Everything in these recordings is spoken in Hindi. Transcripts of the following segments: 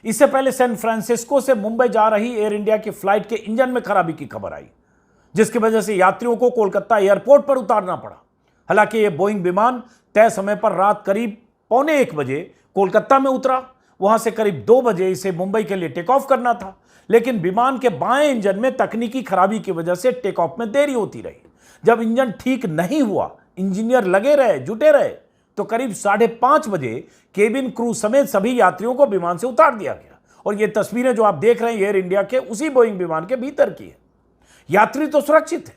इससे पहले सैन फ्रांसिस्को से मुंबई जा रही एयर इंडिया की फ्लाइट के इंजन में खराबी की खबर आई, जिसकी वजह से यात्रियों को कोलकाता एयरपोर्ट पर उतारना पड़ा। हालांकि यह बोइंग विमान तय समय पर रात करीब 1:45 बजे कोलकाता में उतरा। वहां से करीब 2 बजे इसे मुंबई के लिए टेक ऑफ करना था, लेकिन विमान के बाएं इंजन में तकनीकी खराबी की वजह से टेक ऑफ में देरी होती रही। जब इंजन ठीक नहीं हुआ, इंजीनियर लगे रहे, जुटे रहे, तो करीब 5:30 बजे केबिन क्रू समेत सभी यात्रियों को विमान से उतार दिया गया। और ये तस्वीरें जो आप देख रहे हैं एयर इंडिया के उसी बोइंग विमान के भीतर की है। यात्री तो सुरक्षित है,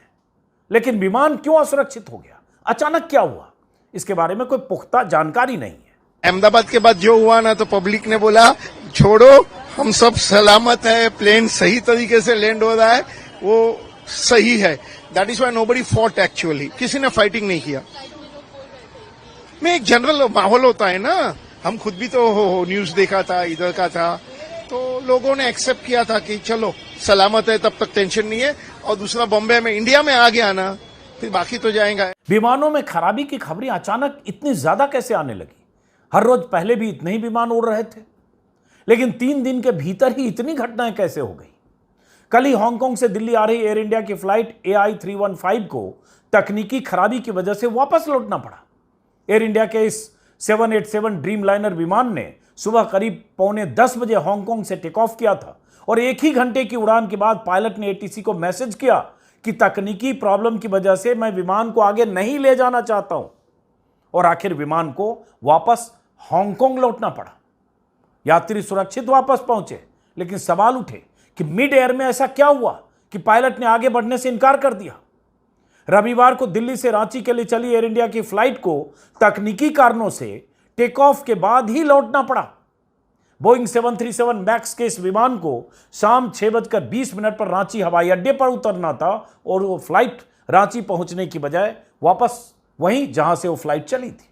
लेकिन विमान क्यों असुरक्षित हो गया, अचानक क्या हुआ, इसके बारे में कोई पुख्ता जानकारी नहीं है। अहमदाबाद के बाद जो हुआ ना, तो पब्लिक ने बोला छोड़ो, हम सब सलामत है, प्लेन सही तरीके से लैंड हो रहा है, वो सही है। That is why nobody fought actually, किसी ने फाइटिंग नहीं किया। में एक जनरल माहौल होता है ना, हम खुद भी तो न्यूज देखा था, इधर का था, तो लोगों ने एक्सेप्ट किया था कि चलो सलामत है, तब तक टेंशन नहीं है। और दूसरा, बॉम्बे में इंडिया में आ गया ना, फिर बाकी तो जाएगा। विमानों में खराबी की खबरें अचानक इतनी ज्यादा कैसे आने लगी? हर रोज पहले भी इतने ही विमान उड़ रहे थे, लेकिन 3 दिन के भीतर ही इतनी घटनाएं कैसे हो गई? कल ही हांगकांग से दिल्ली आ रही एयर इंडिया की फ्लाइट AI315 को तकनीकी खराबी की वजह से वापस लौटना पड़ा। एयर इंडिया के इस 787 ड्रीम लाइनर विमान ने सुबह करीब 9:45 बजे हांगकांग से टेक ऑफ किया था, और 1 ही घंटे की उड़ान के बाद पायलट ने ATC को मैसेज किया कि तकनीकी प्रॉब्लम की वजह से मैं विमान को आगे नहीं ले जाना चाहता हूं। और आखिर विमान को वापस हांगकांग लौटना पड़ा। यात्री सुरक्षित वापस पहुंचे, लेकिन सवाल उठे कि मिड एयर में ऐसा क्या हुआ कि पायलट ने आगे बढ़ने से इनकार कर दिया। रविवार को दिल्ली से रांची के लिए चली एयर इंडिया की फ्लाइट को तकनीकी कारणों से टेक ऑफ के बाद ही लौटना पड़ा। बोइंग 737 मैक्स के इस विमान को शाम 6:20 पर रांची हवाई अड्डे पर उतरना था, और वो फ्लाइट रांची पहुंचने की बजाय वापस वहीं जहां से वो फ्लाइट चली थी।